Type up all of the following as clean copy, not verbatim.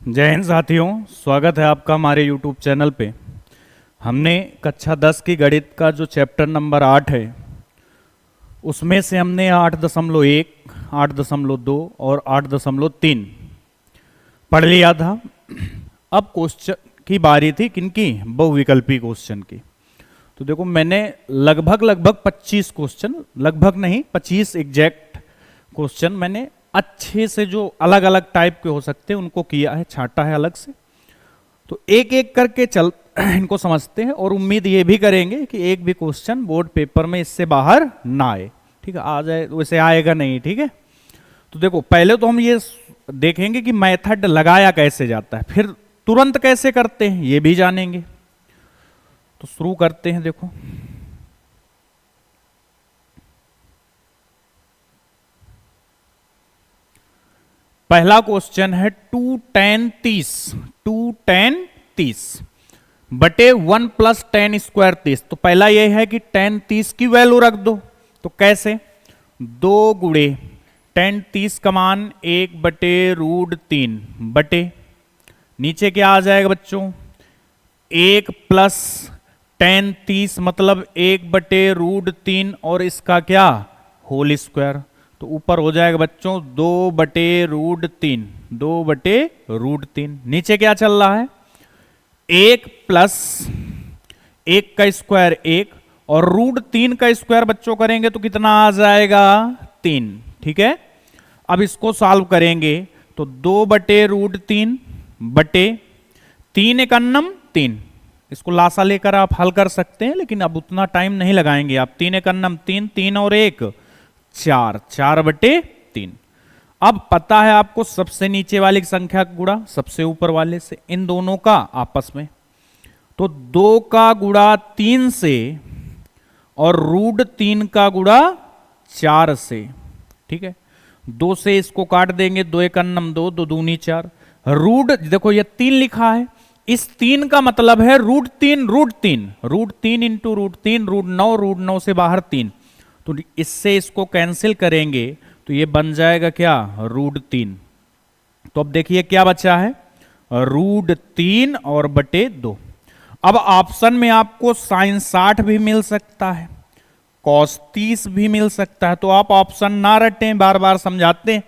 जय हिंद साथियों, स्वागत है आपका हमारे YouTube चैनल पे। हमने कक्षा 10 की गणित का जो चैप्टर नंबर 8 है उसमें से हमने 8.1, 8.2 और 8.3 पढ़ लिया था। अब क्वेश्चन की बारी थी किनकी? बहुविकल्पी क्वेश्चन की। तो देखो मैंने लगभग 25 क्वेश्चन, लगभग नहीं 25 एग्जैक्ट क्वेश्चन मैंने अच्छे से जो अलग अलग टाइप के हो सकते हैं उनको किया है, छांटा है अलग से। तो एक एक करके चल इनको समझते हैं और उम्मीद ये भी करेंगे कि एक भी क्वेश्चन बोर्ड पेपर में इससे बाहर ना आए। ठीक है, आ जाए वैसे आएगा नहीं। ठीक है, तो देखो पहले तो हम ये देखेंगे कि मेथड लगाया कैसे जाता है, फिर तुरंत कैसे करते हैं ये भी जानेंगे। तो शुरू करते हैं। देखो पहला क्वेश्चन है 2 tan 30, 2 tan 30 बटे 1 प्लस tan स्क्वायर 30। तो पहला ये है कि tan 30 की वैल्यू रख दो। तो कैसे? 2 गुणे tan 30 का मान 1 बटे √3 बटे नीचे क्या आ जाएगा बच्चों? 1 प्लस tan 30 मतलब 1 बटे √3 और इसका क्या? Whole square. तो ऊपर हो जाएगा बच्चों 2 बटे √3, 2 बटे √3। नीचे क्या चल रहा है? 1 प्लस 1 का स्क्वायर 1 और √3 का स्क्वायर बच्चों करेंगे तो कितना आ जाएगा? 3। ठीक है, अब इसको सॉल्व करेंगे तो 2 बटे √3 बटे 3 एक अन्नम 3। इसको लासा लेकर आप हल कर सकते हैं, लेकिन अब उतना टाइम नहीं लगाएंगे आप। 3 एक अन्नम 3, 3 और 1 4, 4 बटे 3। अब पता है आपको सबसे नीचे वाली संख्या का गुणा सबसे ऊपर वाले से, इन दोनों का आपस में। तो 2 का गुणा 3 से और √3 का गुणा 4 से। ठीक है, 2 से इसको काट देंगे, 2 एक अन्नम 2, 2 दूनी 4। रूट देखो ये 3 लिखा है, इस 3 का मतलब है √3, √3 इंटू √3, √9 से बाहर 3। तो इससे इसको कैंसिल करेंगे तो ये बन जाएगा क्या? √3। तो अब देखिए क्या बचा है? √3 और बटे 2। अब ऑप्शन में आपको sin 60 भी मिल सकता है, cos 30 भी मिल सकता है। तो आप ऑप्शन ना रटें, बार बार समझाते हैं।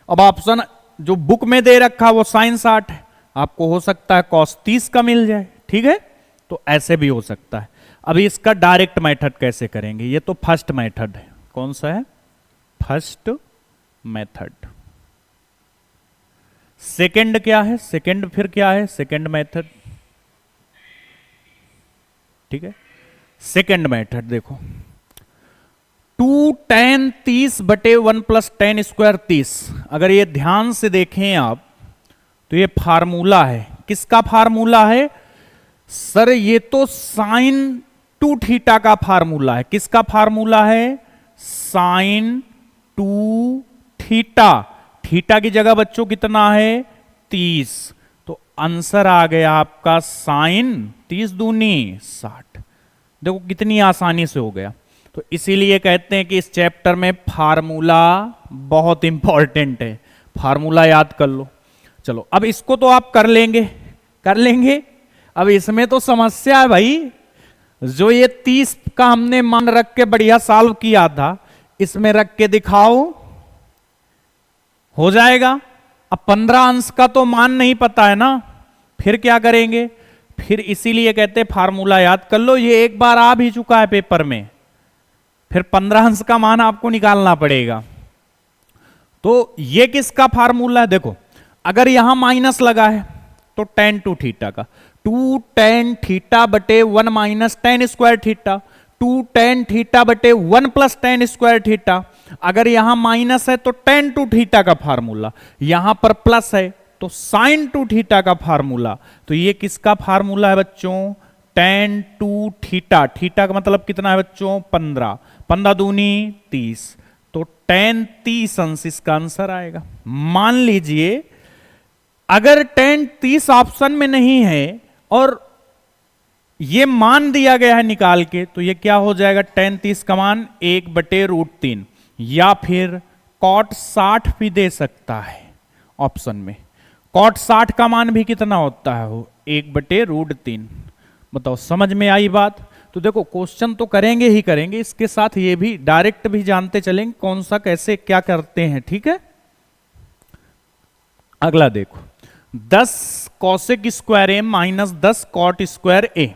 अब ऑप्शन जो बुक में दे रखा वो sin 60 है, आपको हो सकता है cos 30 का मिल जाए। ठीक है, तो ऐसे भी हो सकता है। अभी इसका डायरेक्ट मेथड कैसे करेंगे? ये तो फर्स्ट मेथड है। कौन सा है? First method. सेकंड क्या है? सेकंड फिर क्या है? Second method. ठीक है, सेकंड मेथड देखो 2 tan 30 बटे 1 प्लस tan स्क्वायर 30। अगर ये ध्यान से देखें आप तो ये फार्मूला है। किसका फार्मूला है? सर ये तो sin 2 थीटा का फार्मूला है। किसका फार्मूला है? sin 2 theta. थीटा की जगह बच्चों कितना है? 30। तो आंसर आ गया आपका sin 30 दूनी 60। देखो कितनी आसानी से हो गया। तो इसीलिए कहते हैं कि इस चैप्टर में फार्मूला बहुत इंपॉर्टेंट है। फार्मूला याद कर लो। चलो अब इसको तो आप कर लेंगे। अब इसमें तो समस्या है भाई। जो ये 30 का हमने मान रख के बढ़िया सॉल्व किया था, इसमें रख के दिखाओ, हो जाएगा। अब 15 अंश का तो मान नहीं पता है ना, फिर क्या करेंगे? फिर इसीलिए कहते हैं फार्मूला याद कर लो। ये एक बार आ भी चुका है पेपर में, फिर 15 अंश का मान आपको निकालना पड़ेगा। तो ये किसका फार्मूला है? देखो अगर यहां माइनस लगा है तो tan 2 थीटा का, 2 tan थीटा बटे 1 minus tan square theta, 2 tan theta बटे 1 प्लस tan स्क्वायर थीटा। अगर यहां माइनस है तो tan 2 थीटा का फार्मूला, यहां पर प्लस है तो sin 2 थीटा का फार्मूला। तो ये किसका फार्मूला है बच्चों? tan 2 theta. थीटा का मतलब कितना है बच्चों? 15, 15 दूनी 30। तो tan 30 अंश इसका आंसर आएगा। मान लीजिए अगर tan 30 ऑप्शन में नहीं है और ये मान दिया गया है निकाल के, तो ये क्या हो जाएगा? tan 30 का मान 1 बटे √3, या फिर cot 60 भी दे सकता है ऑप्शन में। कॉट 60 का मान भी कितना होता है, वो 1/√3। बताओ समझ में आई बात। तो देखो क्वेश्चन तो करेंगे ही करेंगे, इसके साथ ये भी डायरेक्ट भी जानते चलेंगे कौन सा कैसे क्या करते हैं, ठीक है। अगला देखो 10 कॉसेक स्क्वायर ए माइनस 10 कॉट स्क्वायर ए।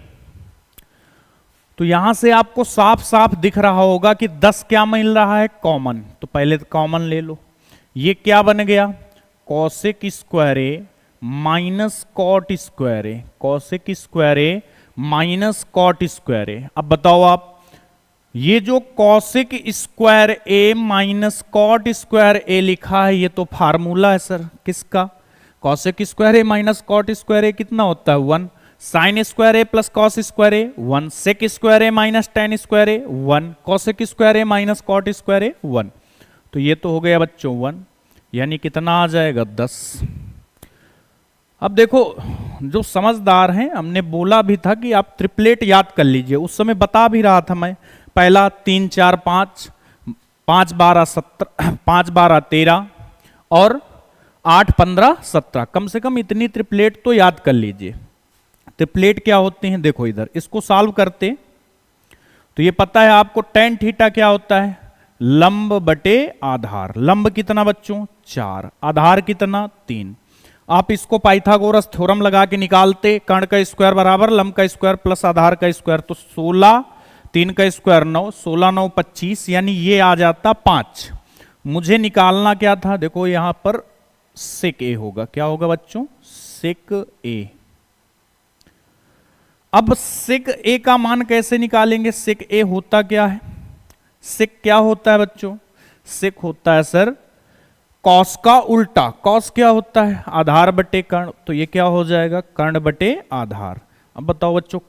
तो यहां से आपको साफ साफ दिख रहा होगा कि 10 क्या मिल रहा है, कॉमन। तो पहले तो कॉमन ले लो, ये क्या बन गया, कॉसेक स्क्वायर ए माइनस कॉट स्क्वायर ए, कॉसेक स्क्वायर ए माइनस कॉट स्क्वायर ए। अब बताओ आप, ये जो कॉसेक स्क्वायर ए माइनस कॉट स्क्वायर ए लिखा है, ये तो फार्मूला है सर किसका, कॉसेक स्क्वायर ए माइनस कॉट स्क्वायर ए कितना होता है 1, साइन स्क्वायर ए प्लस कॉस स्क्वायर ए 1, सेक स्क्वायर ए माइनस टेन स्क्वायर ए 1, कॉसेक स्क्वायर ए माइनस कॉट स्क्वायर ए 1। तो ये तो हो गया बच्चों 1, यानी कितना आ जाएगा 10। अब देखो जो समझदार हैं, हमने बोला भी था कि आप ट्रिपलेट याद कर लीजिए, उस समय बता भी रहा था मैं, पहला 3 4 5, 5 12 17, 5 12 13 और 8 15 17, कम से कम इतनी ट्रिपलेट तो याद कर लीजिए। ट्रिपलेट क्या होते हैं, देखो इधर इसको सॉल्व करते तो ये पता है आपको tan थीटा क्या होता है, लंब बटे आधार। लंब कितना बच्चों 4, आधार कितना 3। आप इसको पाइथागोरस थ्योरम लगा के निकालते, कर्ण का स्क्वायर बराबर लंब का स्क्वायर प्लस आधार का स्क्वायर, तो 16, 3 का स्क्वायर 9, 16 9 25, यानी ये आ जाता 5। मुझे निकालना क्या था, देखो यहां पर सेक ए होगा, क्या होगा बच्चों सेक ए। अब सेक ए का मान कैसे निकालेंगे, सेक ए होता क्या है, सेक क्या होता है बच्चों, सेक होता है सर कॉस का उल्टा। कॉस क्या होता है आधार बटे कर्ण, तो ये क्या हो जाएगा कर्ण बटे आधार। अब बताओ बच्चों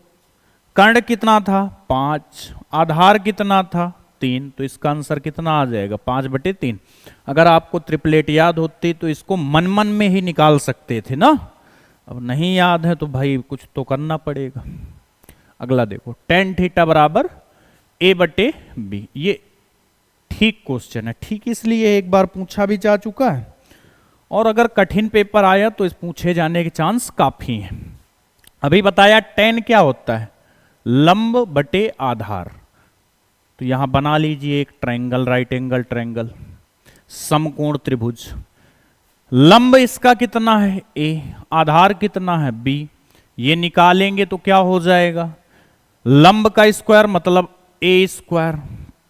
कर्ण कितना था 5, आधार कितना था 3, तो इसका आंसर कितना आ जाएगा 5/3। अगर आपको ट्रिपलेट याद होती तो इसको मन मन में ही निकाल सकते थे ना, अब नहीं याद है तो भाई कुछ तो करना पड़ेगा। अगला देखो tan थीटा बराबर a/b, ये ठीक क्वेश्चन है, ठीक इसलिए एक बार पूछा भी जा चुका है, और अगर कठिन पेपर आया तो इस पूछे जाने के चांस काफी हैं। अभी बताया tan क्या होता है लंब बटे आधार, तो यहां बना लीजिए एक ट्रायंगल, राइट एंगल ट्रायंगल, समकोण त्रिभुज। लंब इसका कितना है a, आधार कितना है b, ये निकालेंगे तो क्या हो जाएगा, लंब का स्क्वायर मतलब a स्क्वायर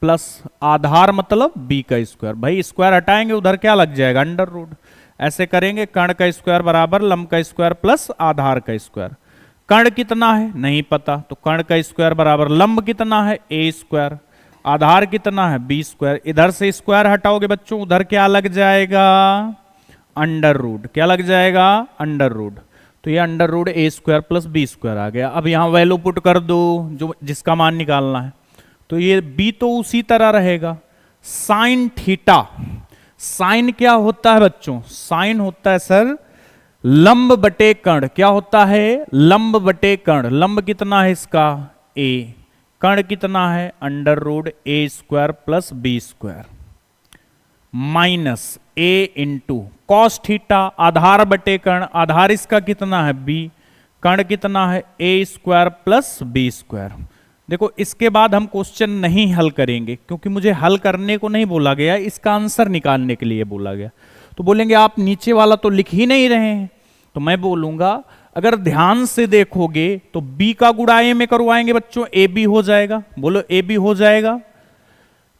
प्लस आधार मतलब b का स्क्वायर। भाई स्क्वायर हटाएंगे उधर क्या लग जाएगा अंडर रूट, ऐसे करेंगे कर्ण का स्क्वायर बराबर लंब का स्क्वायर प्लस आधार का स्क्वायर। कर्ण कितना है नहीं पता, तो कर्ण का स्क्वायर बराबर लंब कितना है a स्क्वायर, आधार कितना है b स्क्वायर। इधर से स्क्वायर हटाओगे बच्चों उधर क्या लग जाएगा अंडर रूट, क्या लग जाएगा अंडर रूट, तो ये under root a square plus b square आ गया। अब यहां वैल्यू पुट कर दो जो जिसका मान निकालना है, तो ये b तो उसी तरह रहेगा। साइन थीटा, साइन क्या होता है बच्चों, साइन होता है सर लंब बटे कर्ण, क्या होता है लंब बटे कर्ण। लंब कितना है इसका a, कर्ण कितना है under root a square plus b square minus a into cos theta, आधार बटे कर्ण, आधार इसका कितना है b, कर्ण कितना है a square plus b square. देखो इसके बाद हम क्वेश्चन नहीं हल करेंगे क्योंकि मुझे हल करने को नहीं बोला गया, इसका आंसर निकालने के लिए बोला गया। तो बोलेंगे आप नीचे वाला तो लिख ही नहीं रहे हैं, तो मैं बोलूंगा अगर ध्यान से देखोगे तो b का गुणा a में करवाएंगे बच्चों ए बी हो जाएगा, बोलो ए बी हो जाएगा।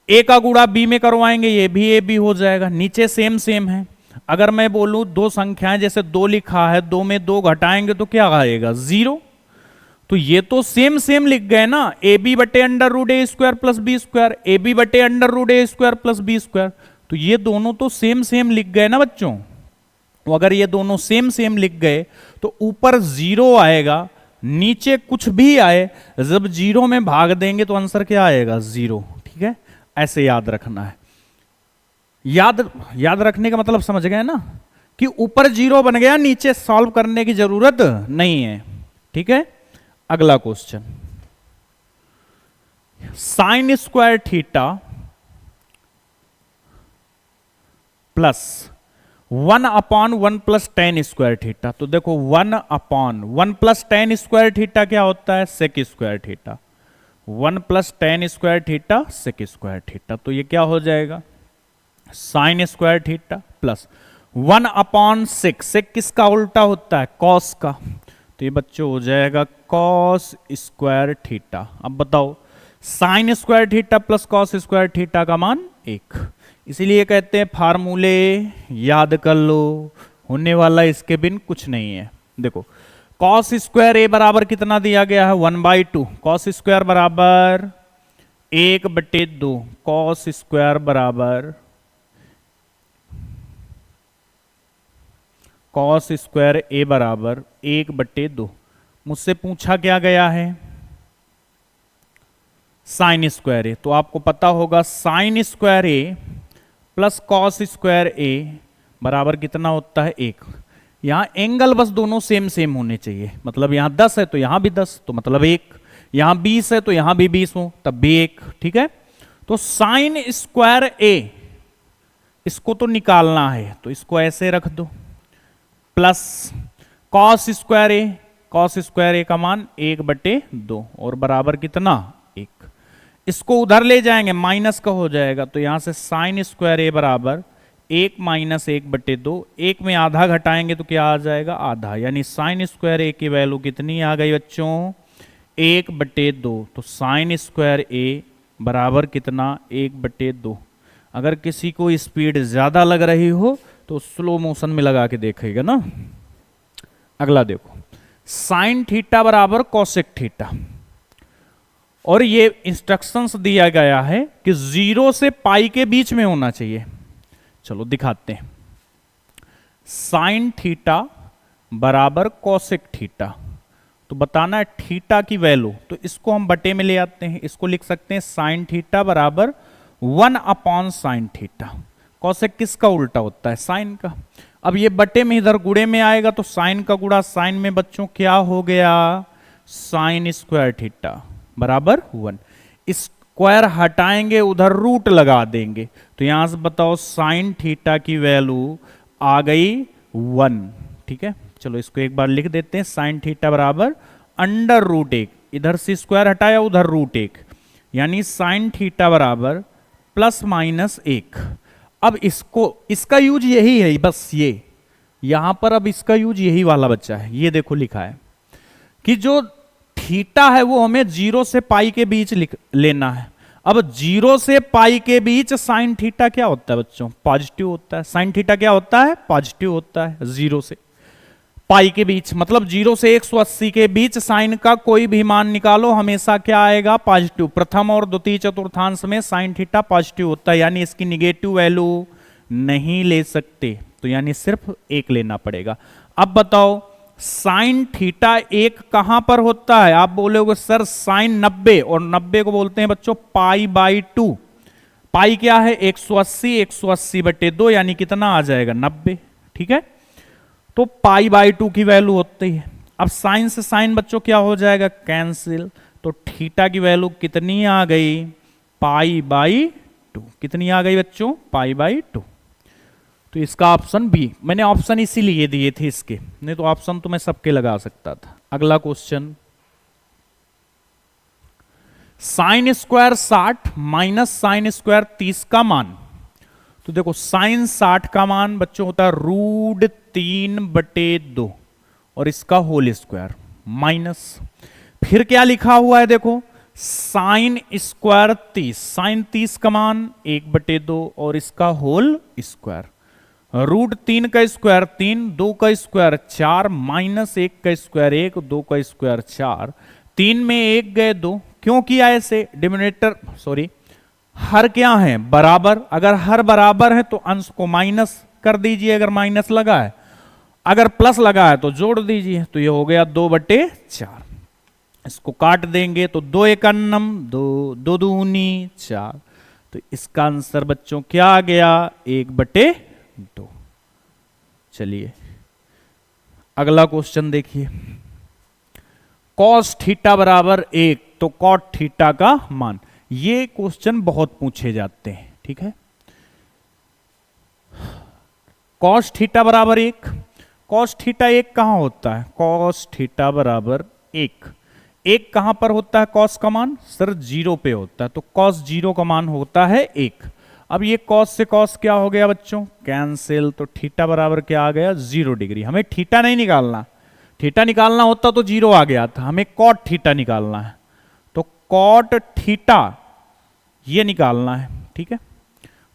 a का गुणा b में करवाएंगे ये भी ए बी हो जाएगा, नीचे सेम सेम है। अगर मैं बोलूं दो संख्याएं जैसे 2 लिखा है, 2 में 2 घटाएंगे तो क्या आएगा 0, तो ये तो सेम सेम लिख गए ना, ए बी बटे under root A square plus B square, A B बटे under root A square plus B square, तो ये दोनों तो सेम सेम लिख गए ना बच्चों। तो अगर ये दोनों सेम सेम लिख गए तो ऊपर 0 आएगा, नीचे कुछ भी आए जब 0 में भाग देंगे तो आंसर क्या आएगा 0, ठीक है, ऐसे याद रखना है। याद रखने का मतलब समझ गए ना कि ऊपर 0 बन गया, नीचे सॉल्व करने की जरूरत नहीं है, ठीक है। अगला question sine square theta plus 1 upon 1 plus tan square theta. तो देखो 1 upon 1 plus tan square theta क्या होता है, sec square theta. 1 plus tan square theta sec square theta. तो ये क्या हो जाएगा, sine square theta plus 1 upon sec. Sec किसका उल्टा होता है, कॉस का। तो ये बच्चों हो जाएगा कॉस स्क्वायर थीटा। अब बताओ sign square theta plus cos square theta का मान 1। इसीलिए कहते हैं फार्मूले याद कर लो, होने वाला इसके बिन कुछ नहीं है। देखो कॉस स्क्वायर ए बराबर कितना दिया गया है, 1/2। कॉस स्क्वायर बराबर 1/2। कॉस स्क्वायर बराबर कॉस स्क्वायर ए बराबर 1/2। मुझसे पूछा क्या गया है, साइन स्क्वायर ए। तो आपको पता होगा साइन स्क्वायर ए प्लस कॉस स्क्वायर ए बराबर कितना होता है, 1। यहां एंगल बस दोनों सेम सेम होने चाहिए। मतलब यहां 10 है तो यहां भी 10, तो मतलब 1। यहां 20 है तो यहां भी 20 हो, तब भी 1। ठीक है, तो साइन स्क्वायर ए इसको तो निकालना है, तो इसको ऐसे रख दो, प्लस कॉस स्क्वायर ए। कॉस स्क्वायर ए का मान 1/2 और बराबर कितना, 1। इसको उधर ले जाएंगे, माइनस का हो जाएगा। तो यहां से साइन स्क्वायर ए बराबर 1 माइनस 1/2। 1 में आधा घटाएंगे तो क्या आ जाएगा, आधा। यानी साइन स्क्वायर ए की वैल्यू कितनी आ गई बच्चों, 1/2। तो साइन स्क्वायर ए बराबर कितना, 1/2। अगर किसी को स्पीड ज्यादा लग रही हो तो स्लो मोशन में लगा के देखेगा ना। अगला देखो, साइन थीटा बराबर कॉसेक थीटा। और ये इंस्ट्रक्शंस दिया गया है कि 0 से पाई के बीच में होना चाहिए। चलो दिखाते हैं। साइन थीटा बराबर कॉसेक थीटा, तो बताना है थीटा की वैल्यू। तो इसको हम बटे में ले आते हैं, इसको लिख सकते हैं साइन थीटा बराबर 1 अपॉन साइन थीटा। कॉसेक किसका उल्टा होता है, साइन का। अब ये बटे में इधर गुणे में आएगा, तो साइन का गुणा साइन में बच्चों क्या हो गया, साइन स्क्वायर थीटा बराबर 1। स्क्वायर हटाएंगे, उधर रूट लगा देंगे। तो यहां से बताओ साइन थीटा की वैल्यू आ गई 1। ठीक है, चलो इसको एक बार लिख देते हैं। साइन थीटा बराबर √1, इधर से स्क्वायर हटाया उधर √1, यानी साइन थीटा बराबर प्लस माइनस 1। अब इसको, इसका यूज यही है, बस ये यहां पर अब इसका यूज यही वाला बच्चा है। ये देखो लिखा है कि जो थीटा है वो हमें 0 से पाई के बीच लेना है। अब 0 से पाई के बीच साइन थीटा क्या होता है बच्चों, पॉजिटिव होता है। साइन थीटा क्या होता है, पॉजिटिव होता है। 0 से पाई के बीच मतलब 0 से 180 के बीच साइन का कोई भी मान निकालो, हमेशा क्या आएगा, पॉजिटिव। प्रथम और द्वितीय चतुर्थांश में साइन थीटा पॉजिटिव होता है, यानी इसकी निगेटिव वैल्यू नहीं ले सकते, तो यानी सिर्फ 1 लेना पड़ेगा। अब बताओ साइन थीटा 1 कहां पर होता है, आप बोलोगे सर साइन 90, और 90 को बोलते हैं बच्चों π/2। पाई क्या है, 180, 180/2, यानी कितना आ जाएगा, 90। ठीक है, तो π/2 की वैल्यू होती है। अब साइन से साइन बच्चों क्या हो जाएगा, कैंसिल। तो थीटा की वैल्यू कितनी आ गई, π/2। कितनी आ गई बच्चों, π/2। तो इसका ऑप्शन बी। मैंने ऑप्शन इसीलिए दिए थे इसके, नहीं तो ऑप्शन तो मैं सबके लगा सकता था। अगला question, sine square 60 minus sine square 30 का मान। तो देखो साइन 60 का मान बच्चों होता है √3/2 और इसका होल स्क्वायर माइनस, फिर क्या लिखा हुआ है देखो, साइन स्क्वायर 30। साइन 30 का मान 1/2 और इसका होल स्क्वायर। √3 का स्क्वायर 3, 2 का स्क्वायर 4, माइनस 1 का स्क्वायर 1, 2 का स्क्वायर 4। 3 में 1 गए 2। क्यों किया ऐसे, डिनोमिनेटर सॉरी हर क्या है, बराबर। अगर हर बराबर है तो अंश को माइनस कर दीजिए, अगर माइनस लगा है। अगर प्लस लगा है तो जोड़ दीजिए। तो ये हो गया 2/4। इसको काट देंगे तो 2 एकन्नम 2, 2 दूनी 4। तो इसका आंसर बच्चों क्या आ गया, 1/2। चलिए अगला क्वेश्चन देखिए, कॉस थीटा बराबर 1, तो कॉट थीटा का मान। ये क्वेश्चन बहुत पूछे जाते हैं, ठीक है। कॉस थीटा बराबर 1, कॉस थीटा 1 कहाँ होता है, कॉस थीटा बराबर 1, 1 कहां पर होता है कॉस का मान, सर 0 पे होता है, तो कॉस 0 का मान होता है 1। अब ये कॉस से कॉस क्या हो गया बच्चों, कैंसिल, तो थीटा बराबर क्या आ गया 0 डिग्री। हमें थीटा नहीं निकालना, थीटा निकालना होता तो 0 आ गया था, हमें कॉट थीटा निकालना है, तो कॉट थीटा ये निकालना है, ठीक है।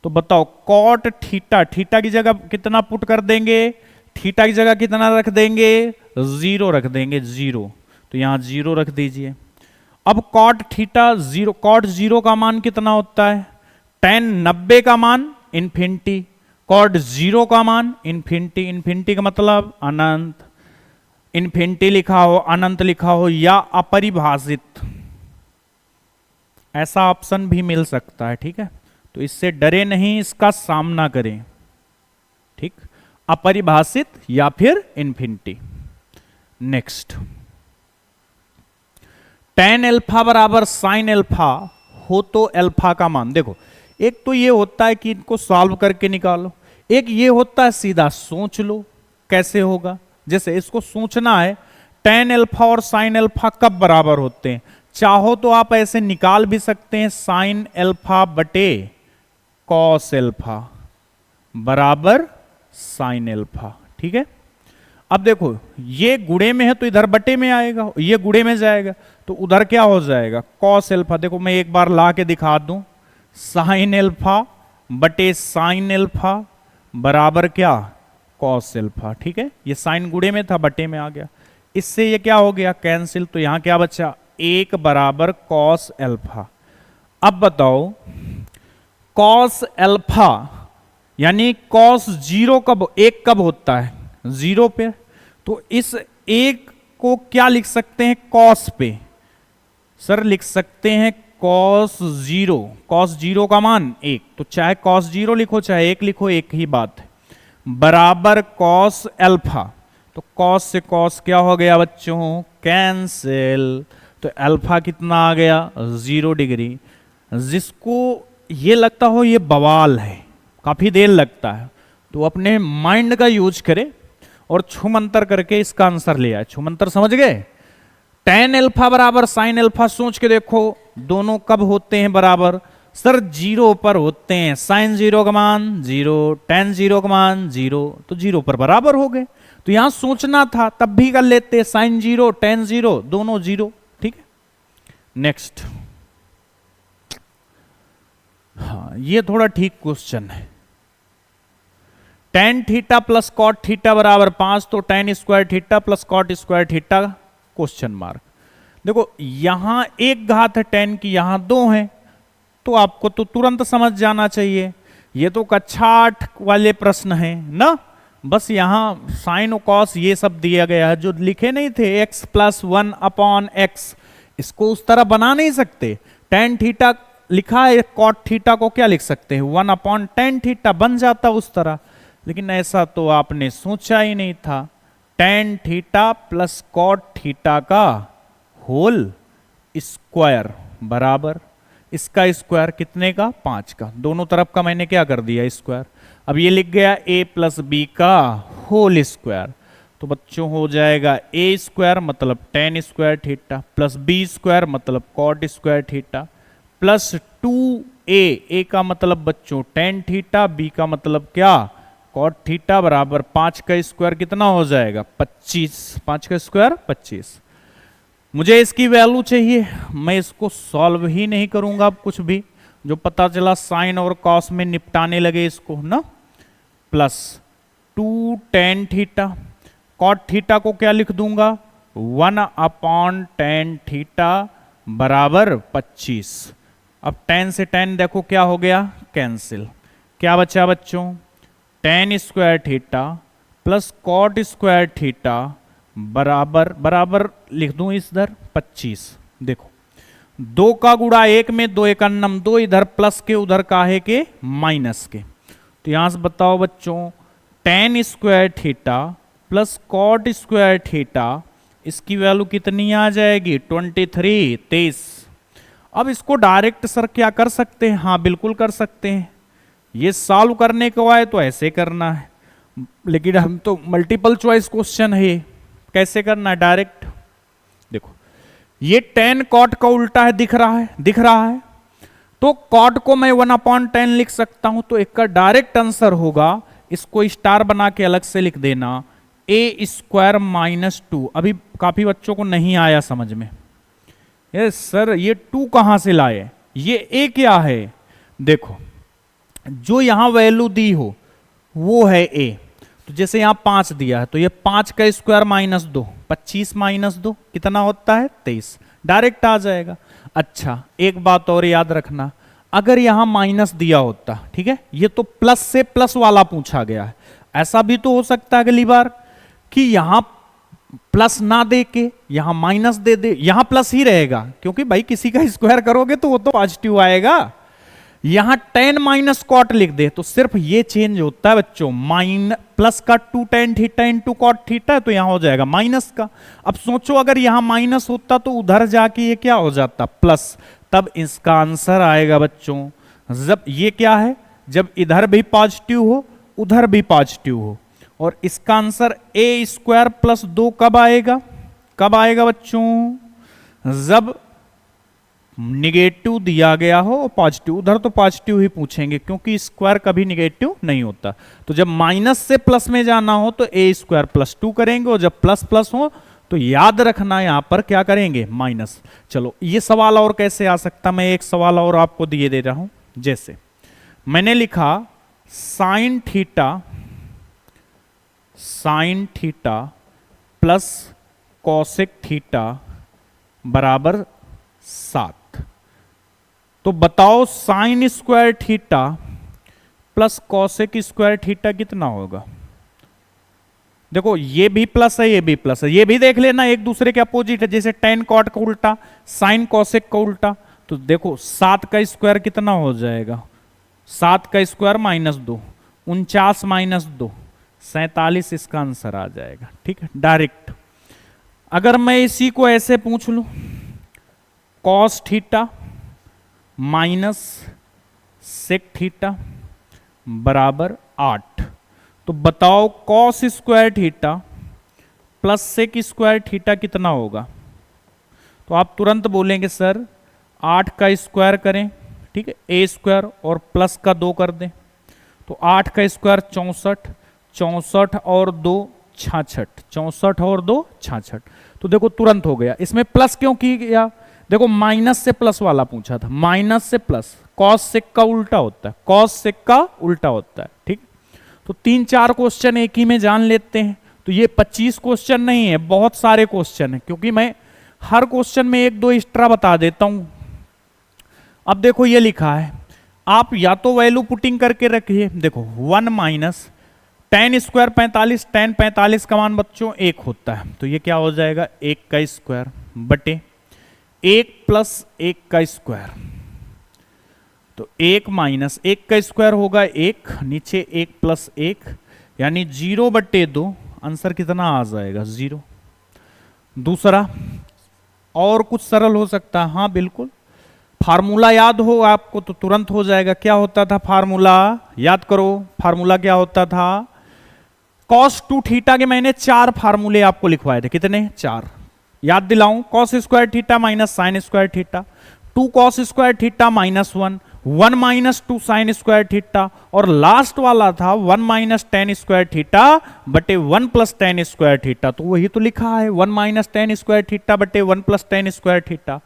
तो बताओ कॉट थीटा, थीटा की जगह कितना पुट कर देंगे, थीटा की जगह कितना रख देंगे, 0 रख देंगे, 0, तो यहां 0 रख दीजिए। अब कॉट थीटा 0, कॉट 0 का मान कितना होता है, tan 90 का मान इन्फिनिटी, कॉट 0 का मान इन्फिनिटी, इन्फिनिटी का मतलब अनंत, इन्फिनिटी लिखा हो, अनंत लिखा हो या अपरिभाषित, ऐसा ऑप्शन भी मिल सकता है, ठीक है। तो इससे डरे नहीं, इसका सामना करें, ठीक, अपरिभाषित या फिर इन्फिनिटी। नेक्स्ट, tan अल्फा बराबर साइन अल्फा हो तो अल्फा का मान, देखो एक तो ये होता है कि इनको सॉल्व करके निकालो, एक ये होता है सीधा सोच लो कैसे होगा। जैसे इसको सोचना है, tan अल्फा और साइन अल्फा कब बराबर होते हैं, चाहो तो आप ऐसे निकाल भी सकते हैं, साइन अल्फा बटे कॉस अल्फा बराबर साइन अल्फा, ठीक है। अब देखो ये गुणे में है तो इधर बटे में आएगा, ये गुणे में जाएगा तो उधर क्या हो जाएगा कॉस अल्फा। देखो मैं एक बार ला के दिखा दूं, साइन अल्फा बटे साइन अल्फा बराबर क्या कॉस अल्फा, ठीक है। ये साइन गुणे में था, बटे में आ गया, इससे ये क्या हो गया कैंसिल, तो यहां क्या बचा 1 बराबर कॉस अल्फा। अब बताओ कॉस अल्फा यानी कॉस 0 कब 1 कब होता है 0 पे, तो इस 1 को क्या लिख सकते हैं कॉस पे, सर लिख सकते हैं कॉस 0, कॉस 0 का मान 1, तो चाहे कॉस 0 लिखो चाहे 1 लिखो एक ही बात है, बराबर कॉस अल्फा, तो कॉस से कॉस क्या हो गया बच्चों कैंसिल, तो अल्फा कितना आ गया 0 डिग्री। जिसको ये लगता हो ये बवाल है, काफी देर लगता है, तो अपने माइंड का यूज करे और छुमंतर करके इसका आंसर ले आए। छुमंतर समझ गए, tan अल्फा बराबर साइन अल्फा, सोच के देखो दोनों कब होते हैं बराबर, सर 0 पर होते हैं, साइन 0 का मान 0, tan 0 का मान 0, तो 0 पर बराबर हो गए। तो यहां सोचना था तब भी कर लेते, साइन 0 tan 0 दोनों 0, ठीक है। नेक्स्ट, हाँ ये थोड़ा ठीक क्वेश्चन है, tan theta plus cot theta बराबर 5, तो tan square theta plus cot square theta question mark. देखो यहां एक घात है tan की, यहां 2 है, तो आपको तो तुरंत समझ जाना चाहिए, ये तो कक्षा 8 वाले प्रश्न हैं ना, बस यहां साइन और कॉस ये सब दिया गया है, जो लिखे नहीं थे x प्लस 1 अपॉन x, इसको उस तरह बना नहीं सकते। tan थीटा लिखा है, कॉट थीटा को क्या लिख सकते हैं 1 अपॉन tan थीटा, बन जाता उस तरह, लेकिन ऐसा तो आपने सोचा ही नहीं था। tan theta plus cot theta का होल स्क्वायर बराबर इसका स्क्वायर कितने का 5 का, दोनों तरफ का मैंने क्या कर दिया स्क्वायर। अब ये लिख गया a प्लस बी का होल स्क्वायर, तो बच्चों हो जाएगा a स्क्वायर मतलब tan square theta plus b square मतलब cot square theta plus 2a, का मतलब बच्चों tan थीटा, b का मतलब क्या कॉट थीटा बराबर 5 का स्क्वायर कितना हो जाएगा 25, 5 का स्क्वायर 25। मुझे इसकी वैल्यू चाहिए, मैं इसको सॉल्व ही नहीं करूंगा अब कुछ भी, जो पता चला साइन और कॉस में निपटाने लगे इसको ना, plus 2 tan theta, cot theta को क्या लिख दूंगा 1 अपॉन tan थीटा बराबर 25। अब tan से tan देखो क्या हो गया कैंसिल, क्या बचा बच्चों tan square theta plus cot square theta बराबर बराबर लिख दूं इधर 25। देखो 2 का गुणा 1 में 2 1 9, 2 इधर प्लस के उधर काहे के माइनस के, तो यहां से बताओ बच्चों tan square theta plus cot square theta, इसकी वैल्यू कितनी आ जाएगी 23। अब इसको डायरेक्ट सर क्या कर सकते हैं, हाँ बिल्कुल कर सकते हैं, ये सॉल्व करने को आए तो ऐसे करना है, लेकिन हम तो मल्टीपल चॉइस क्वेश्चन है ये, कैसे करना है डायरेक्ट। देखो ये tan cot का उल्टा है, दिख रहा है, दिख रहा है, तो cot को मैं 1/10 लिख सकता हूं, तो एक का डायरेक्ट आंसर होगा, इसको स्टार बना के अलग से लिख देना, a² - 2। अभी काफी बच्चों को नहीं आया समझ में, ये सर ये 2 कहां से लाए, ये a क्या है। देखो जो यहां वैल्यू दी हो वो है a, तो जैसे यहां 5 दिया है तो ये 5 का स्क्वायर -2, 25 -2 कितना होता है 23, डायरेक्ट आ जाएगा। अच्छा एक बात और याद रखना, अगर यहां माइनस दिया होता, ठीक है, ये तो प्लस से प्लस वाला पूछा गया है, ऐसा भी तो हो सकता है अगली बार कि यहां प्लस ना दे के यहां माइनस दे दे, यहां प्लस ही रहेगा, क्योंकि भाई किसी का स्क्वायर करोगे तो वो तो पॉजिटिव आएगा। यहां tan - cot लिख दे तो सिर्फ ये चेंज होता है बच्चों, प्लस का 2 tan theta into cot theta, तो यहां हो जाएगा माइनस का। अब सोचो अगर यहां माइनस होता तो उधर जाके ये क्या हो जाता प्लस, तब इसका आंसर आएगा बच्चों, जब ये क्या है, जब इधर भी पॉजिटिव हो उधर भी पॉजिटिव हो, और इसका आंसर a² + 2 कब आएगा, कब आएगा बच्चों, जब निगेटिव दिया गया हो और पॉजिटिव, उधर तो पॉजिटिव ही पूछेंगे क्योंकि स्क्वायर कभी निगेटिव नहीं होता। तो जब माइनस से प्लस में जाना हो तो a² + 2 करेंगे, और जब प्लस प्लस हो तो याद रखना यहां पर क्या करेंगे माइनस। चलो ये सवाल और कैसे आ सकता, मैं एक सवाल और आपको दिए दे रहा हूं, जैसे मैंने लिखा sin theta plus cosec theta बराबर 7, तो बताओ sin² theta plus cosec² theta कितना होगा। देखो ये भी प्लस है ये भी प्लस है, ये भी देख लेना एक दूसरे के अपोजिट है, जैसे tan cot का उल्टा sin cosec का उल्टा, तो देखो 7 का स्क्वायर कितना हो जाएगा, 7 का स्क्वायर -2, 49 - 2 47, इसका आंसर आ जाएगा। ठीक है डायरेक्ट। अगर मैं इसी को ऐसे पूछ लूं cos theta minus sec theta बराबर 8, तो बताओ cos² theta plus sec² theta कितना होगा। तो आप तुरंत बोलेंगे सर 8 का स्क्वायर करें, ठीक है, a² और प्लस का 2 कर दें, तो 8 का स्क्वायर 64, 64 और 2 66, 64 और 2 66, तो देखो तुरंत हो गया। इसमें प्लस क्यों किया, देखो माइनस से प्लस वाला पूछा था, माइनस से प्लस, कॉस सेक का उल्टा होता है, कॉस सेक का उल्टा होता है। ठीक, तो 3-4 क्वेश्चन एक ही में जान लेते हैं। तो ये 25 क्वेश्चन नहीं है, बहुत सारे क्वेश्चन है, क्योंकि मैं हर क्वेश्चन में 1-2 एक्स्ट्रा बता देता हूं। अब देखो ये लिखा है, आप या तो वैल्यू पुटिंग करके रखिए, देखो 1 माइनस tan² 45, tan 45 का मान बच्चों 1 होता है, तो ये क्या हो जाएगा 1 का स्क्वायर बटे 1 प्लस 1 का स्क्वायर, तो 1 माइनस 1 का स्क्वायर होगा 1, नीचे 1 प्लस 1 यानी 0/2, आंसर कितना आ जाएगा 0। दूसरा और कुछ सरल हो सकता है, हाँ बिल्कुल, फार्मूला याद हो आपको तो तुरंत हो जाएगा। क्या होता था फार्मूला, याद करो, फार्मूला क्या होता था, cos 2 थीटा के मैंने 4 फार्मूले आपको लिखवाए थे, कितने 4, याद दिलाऊं, cos² theta minus sin² theta, 2 cos² theta -1, 1 minus 2 sin² theta, और लास्ट वाला था 1 माइनस tan² थीटा बटे 1 प्लस tan² थीटा, तो वही तो लिखा है 1 माइनस tan² थीटा बटे 1 प्लस tan² थीटा,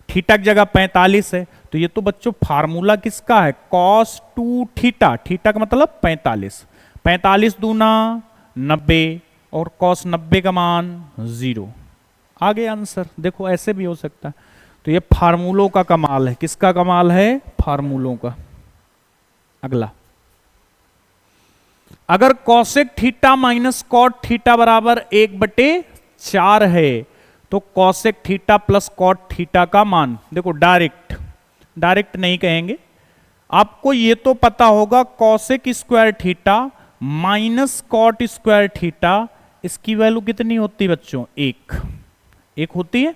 थीटा की जगह 45 है, तो ये तो बच्चों फार्मूला किसका है, cos 2 थीटा, थीटा का मतलब 45, 45 दूना 90 और cos 90 का मान 0, आगे आंसर। देखो ऐसे भी हो सकता है, तो ये फार्मूलों का कमाल है, किसका कमाल है, फार्मूलों का। अगला, अगर cosec theta minus cot theta बराबर 1/4 है, तो cosec theta plus cot theta का मान, देखो डायरेक्ट नहीं कहेंगे, आपको ये तो पता होगा cosec² theta minus cot² theta, इसकी वैल्यू कितनी होती है बच्चों, 1 होती है।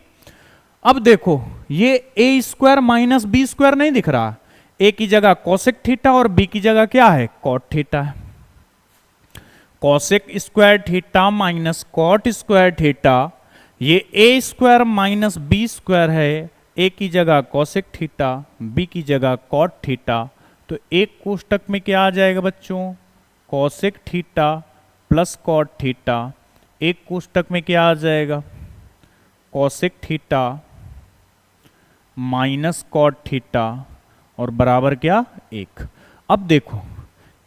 अब देखो ये a² माइनस b² नहीं दिख रहा, a की जगह cosec थीटा और b की जगह क्या है cot थीटा है, cosec square theta minus cot square theta, ये A square minus B square है, ए की जगह कॉसेक थीटा, बी की जगह कॉट थीटा, तो एक कोष्टक में क्या आ जाएगा बच्चों, cosec theta plus cot theta, एक कोष्टक में क्या आ जाएगा, cosec theta minus cot theta और बराबर क्या, एक। अब देखो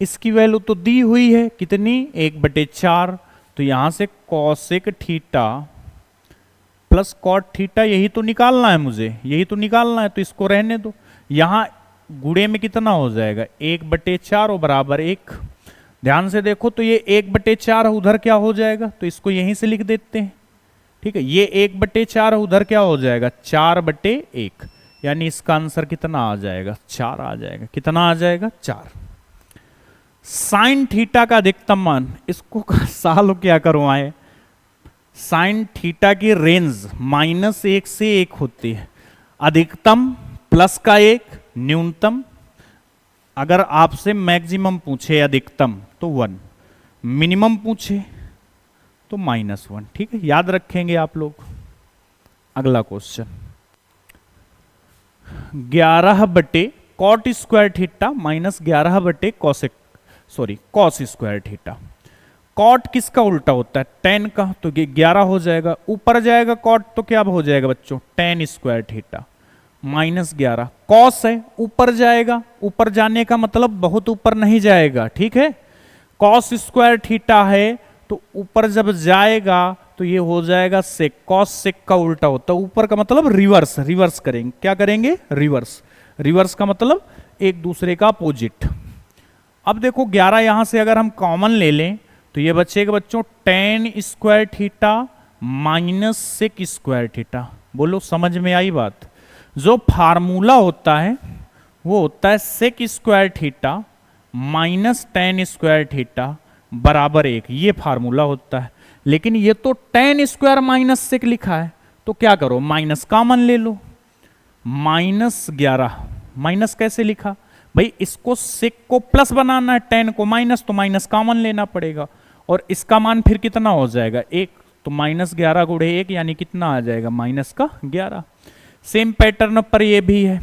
इसकी वैल्यू तो दी हुई है कितनी, 1/4, तो यहां से cosec theta plus cot theta यही तो निकालना है मुझे, यही तो निकालना है, तो इसको रहने दो। यहां गुणे में कितना हो जाएगा, 1/4 और बराबर 1। ध्यान से देखो तो ये 1/4 उधर क्या हो जाएगा, तो इसको यहीं से लिख देते हैं। ठीक है, ये 1/4 उधर क्या हो जाएगा, 4/1, यानी इसका आंसर कितना आ जाएगा, 4 आ जाएगा। कितना आ जाएगा, 4। साइन थीटा का अधिकतम मान, इसको साल क्या करवाए, साइन थीटा की रेंज -1 से 1 होती है, अधिकतम प्लस का 1, न्यूनतम अगर आपसे मैक्सिमम पूछे अधिकतम तो 1, मिनिमम पूछे तो -1। ठीक है, याद रखेंगे आप लोग। अगला question 11 cot square theta minus 11 cosec cos square theta. Cot किसका उल्टा होता है, टेन का, तो ये 11 हो जाएगा, ऊपर जाएगा कॉट तो क्या हो जाएगा बच्चों, tan square theta minus 11, cos है ऊपर जाएगा, ऊपर जाने का मतलब बहुत ऊपर नहीं जाएगा। ठीक है, कॉस स्क्वायर थीटा है तो ऊपर जब जाएगा तो ये हो जाएगा सेक, कॉस सेक का उल्टा होता है, ऊपर का मतलब रिवर्स, रिवर्स करेंगे, क्या करेंगे, रिवर्स, रिवर्स का मतलब एक दूसरे का अपोजिट। अब देखो 11 यहां से अगर हम कॉमन ले लें तो ये बचेगा बच्चों tan square theta minus sec square theta. बोलो समझ में आई बात। जो फार्मूला होता है वो होता है sec square theta minus tan square theta बराबर 1, ये फार्मूला होता है। लेकिन ये तो टेन स्क्वायर माइनस सेक लिखा है, तो क्या करो माइनस कॉमन ले लो, -11 माइनस कैसे लिखा भाई, इसको सेक को प्लस बनाना है, टेन को माइनस, तो माइनस कॉमन लेना पड़ेगा, और इसका मान फिर कितना हो जाएगा 1, तो -11 गुणे 1 यानी कितना आ जाएगा -11। सेम पैटर्न पर ये भी है,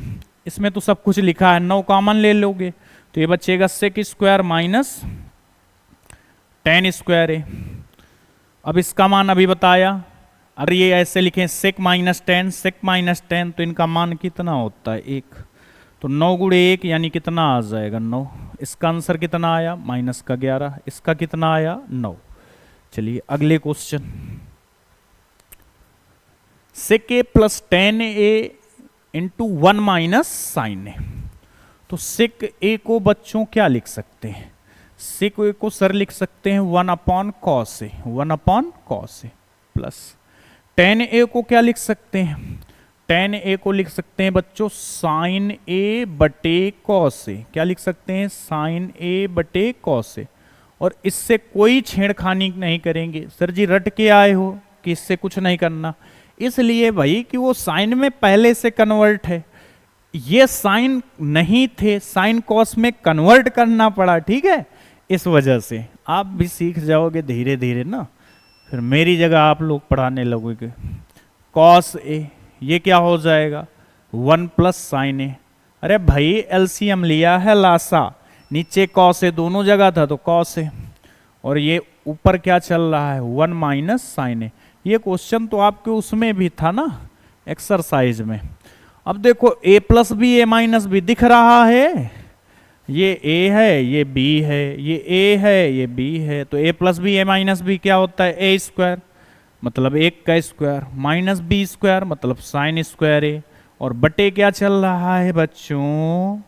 इसमें तो सब कुछ लिखा है, 9 कॉमन ले लोगे तो ये बचेगा sec square minus tan square है। अब इसका मान अभी बताया, अगर ये ऐसे लिखें sec minus tan, sec minus tan, तो इनका मान कितना होता है 1, तो 9 गुणे 1 यानी कितना आ जाएगा 9। इसका आंसर कितना आया -11, इसका कितना आया 9। चलिए अगले क्वेश्चन, सेक ए प्लस टेन ए इंटू 1 माइनस साइन ए। तो सेक ए को बच्चों क्या लिख सकते हैं, सेक ए को सर लिख सकते हैं 1/cos ए, 1/cos ए प्लस टेन ए को क्या लिख सकते हैं, टेन ए को लिख सकते हैं बच्चों साइन ए बटे कॉस ए, क्या लिख सकते हैं साइन ए बटे कॉस ए। और इससे कोई छेड़खानी नहीं करेंगे, सर जी रट के आए हो कि इससे कुछ नहीं करना, इसलिए भाई कि वो साइन में पहले से कन्वर्ट है, ये साइन नहीं थे, साइन कॉस में कन्वर्ट करना पड़ा। ठीक है, इस वजह से आप भी सीख जाओगे धीरे धीरे ना, फिर मेरी जगह आप लोग पढ़ाने लगोगे। कॉस ए ये क्या हो जाएगा 1 प्लस साइन ए, अरे भाई एलसीएम लिया है लासा, नीचे कॉस ए दोनों जगह था तो कॉस ए, और ये ऊपर क्या चल रहा है 1 माइनस साइन ए। ये क्वेश्चन तो आपके उसमें भी था ना एक्सरसाइज में। अब देखो a plus B A minus B दिख रहा है, ये a है ये b है, ये a है ये b है, तो a plus B A minus B क्या होता है a स्क्वायर मतलब 1 का स्क्वायर माइनस बी स्क्वायर मतलब साइन स्क्वायर ए, और बटे क्या चल रहा है बच्चों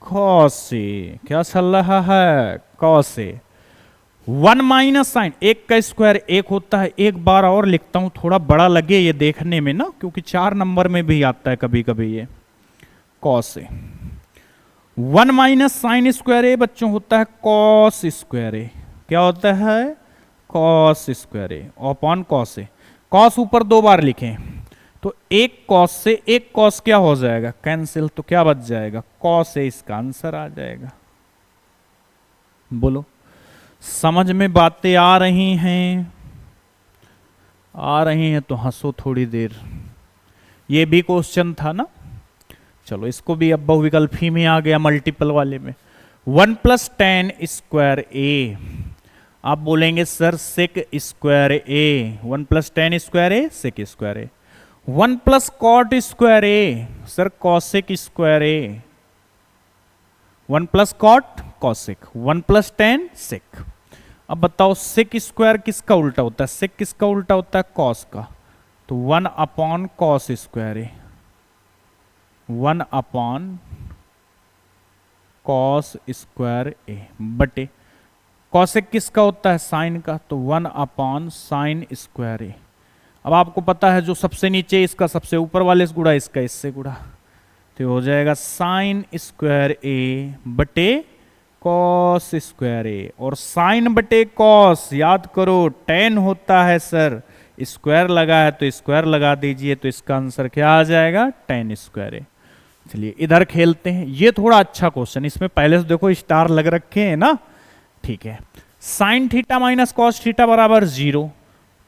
कॉस ए, क्या चल रहा है कॉस ए। 1 माइनस साइन 1 का स्क्वायर 1 होता है, एक बार और लिखता हूं थोड़ा बड़ा लगे ये देखने में ना, क्योंकि 4 नंबर में भी आता है कभी कभी ये cos A. 1 minus sign square ए बच्चों होता है कॉस स्क्वायर ए, क्या होता है cos square A upon cos A. Cos ऊपर 2 बार लिखें तो एक कॉस से एक कॉस क्या हो जाएगा कैंसिल, तो क्या बच जाएगा कॉस ए, इसका आंसर आ जाएगा। बोलो समझ में बातें आ रही हैं? आ रही हैं तो हंसो थोड़ी देर। ये भी क्वेश्चन था ना। चलो इसको भी अब बहुविकल्पी में आ गया, मल्टीपल वाले में। 1+10² आप बोलेंगे sir sec²a, 1+10²a sec²a। 1+cot²a sir cosec²a, 1+cot cosec, 1+10 sec। अब बताओ sec² किसका उल्टा होता है? sec किसका उल्टा होता है? cos का। तो 1/cos²a, 1/cos²a बटे cosec किसका होता है? साइन का। तो 1/sin²a। अब आपको पता है जो सबसे नीचे इसका सबसे ऊपर वाले से गुड़ा, इसका इससे गुड़ा, तो हो जाएगा sin²a बटे cos²a। और साइन बटे कॉस याद करो 10 होता है सर, स्क्वायर लगा है तो स्क्वायर लगा दीजिए, तो इसका आंसर क्या आ जाएगा? tan²a। चलिए इधर खेलते हैं, ये थोड़ा अच्छा क्वेश्चन, इसमें पहले से देखो स्टार लग रखे हैं ना। ठीक है, sine theta minus cos theta बराबर 0,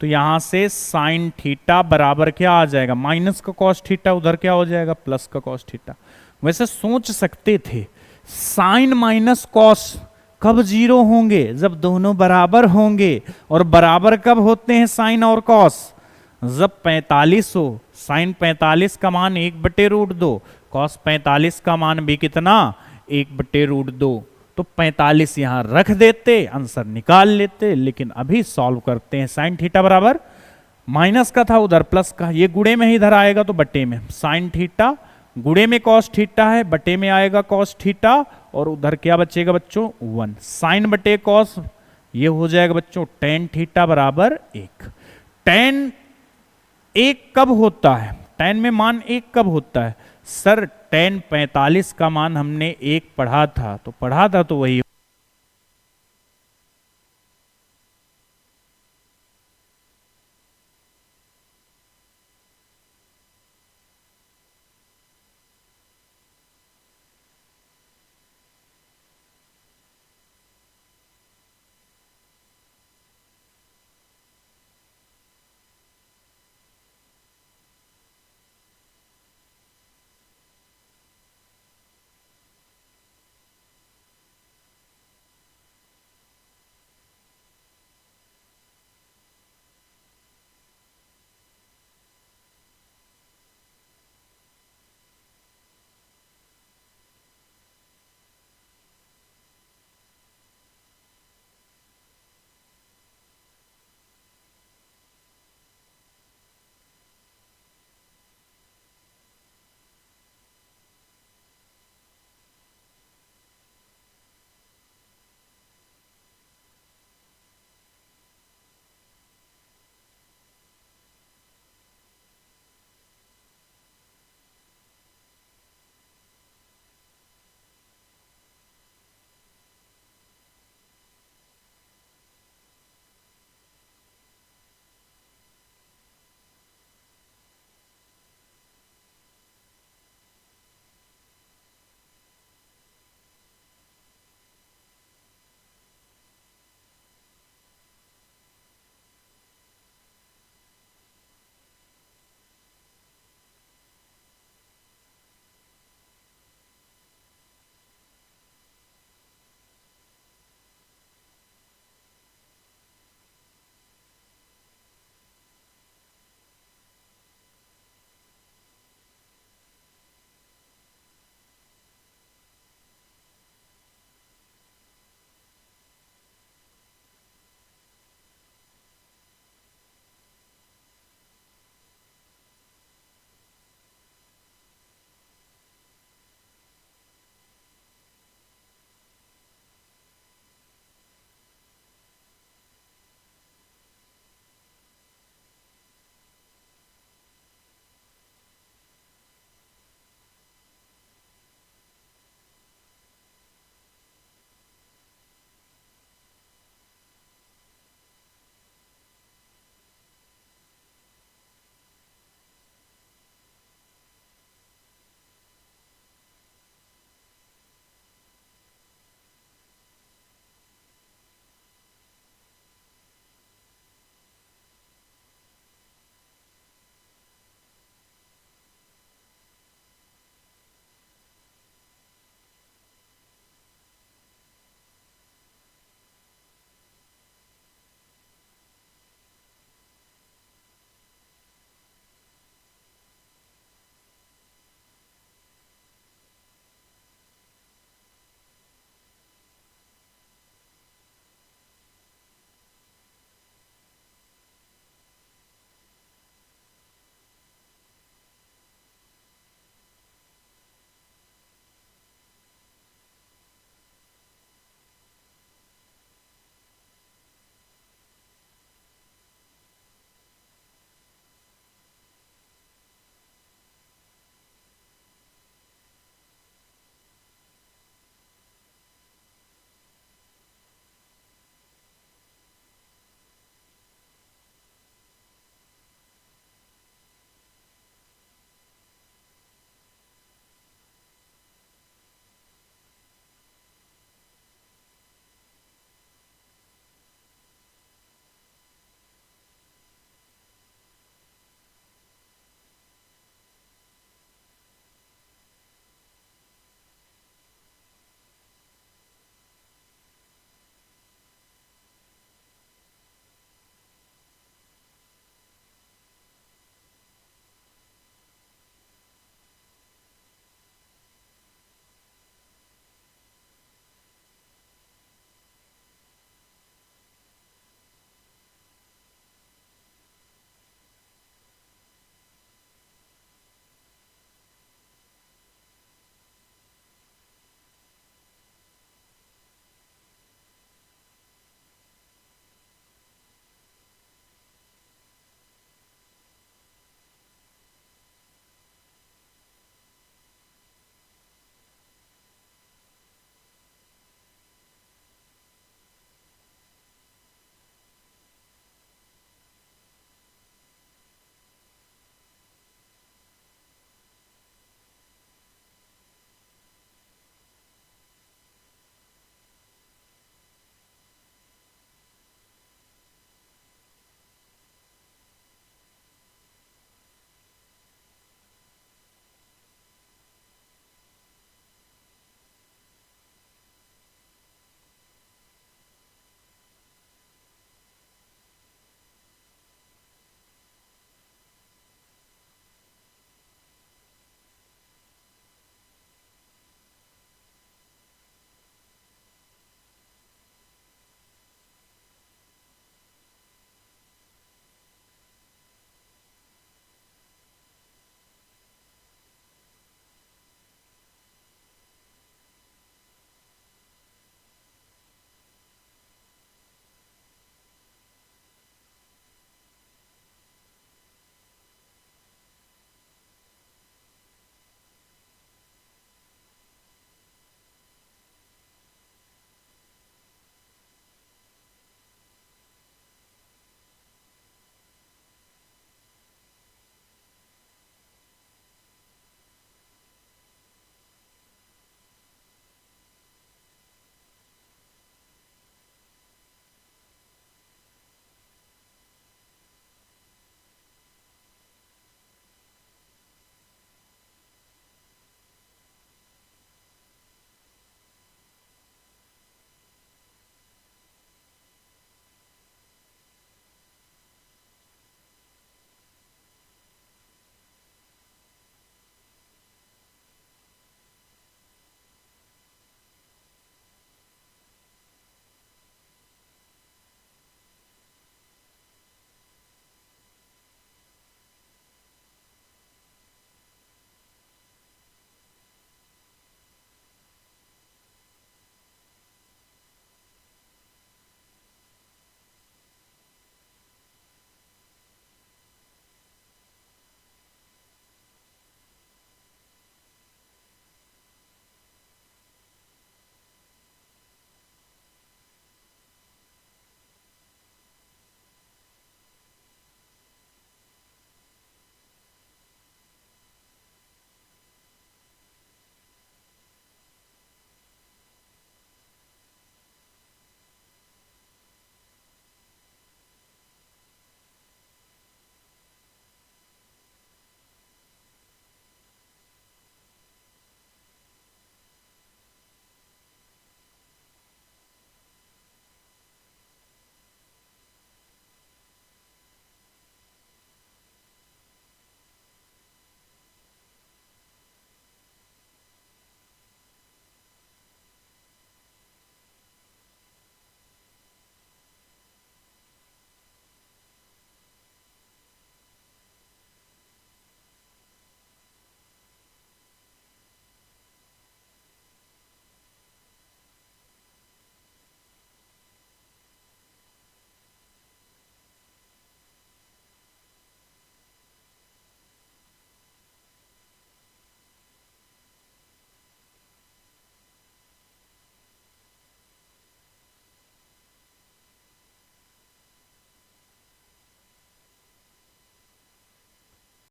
तो यहां से साइन थीटा बराबर क्या आ जाएगा? माइनस का कॉस थीटा, उधर क्या हो जाएगा? प्लस का कॉस थीटा। वैसे सोच सकते थे साइन माइनस कॉस कब 0 होंगे? जब दोनों बराबर होंगे। और बराबर कब होते हैं साइन और कॉस? जब 45 हो। साइन 45 का मान 1/√2, कॉस 45 का भी मान कितना? 1/√2। तो 45 यहां रख देते, आंसर निकाल लेते। लेकिन अभी सॉल्व करते हैं। साइन थीटा बराबर, माइनस का था उधर प्लस का, ये गुणे में ही इधर आएगा तो बटे में। साइन थीटा गुणे में कॉस थीटा है, बटे में आएगा कॉस थीटा, और उधर क्या बचेगा बच्चों? 1। साइन बटे कॉस ये हो जाएगा बच्चों tan थीटा बराबर 1। tan 1 कब होता है? tan में मान 1 कब होता है? सर tan 45 का मान हमने 1 पढ़ा था, तो वही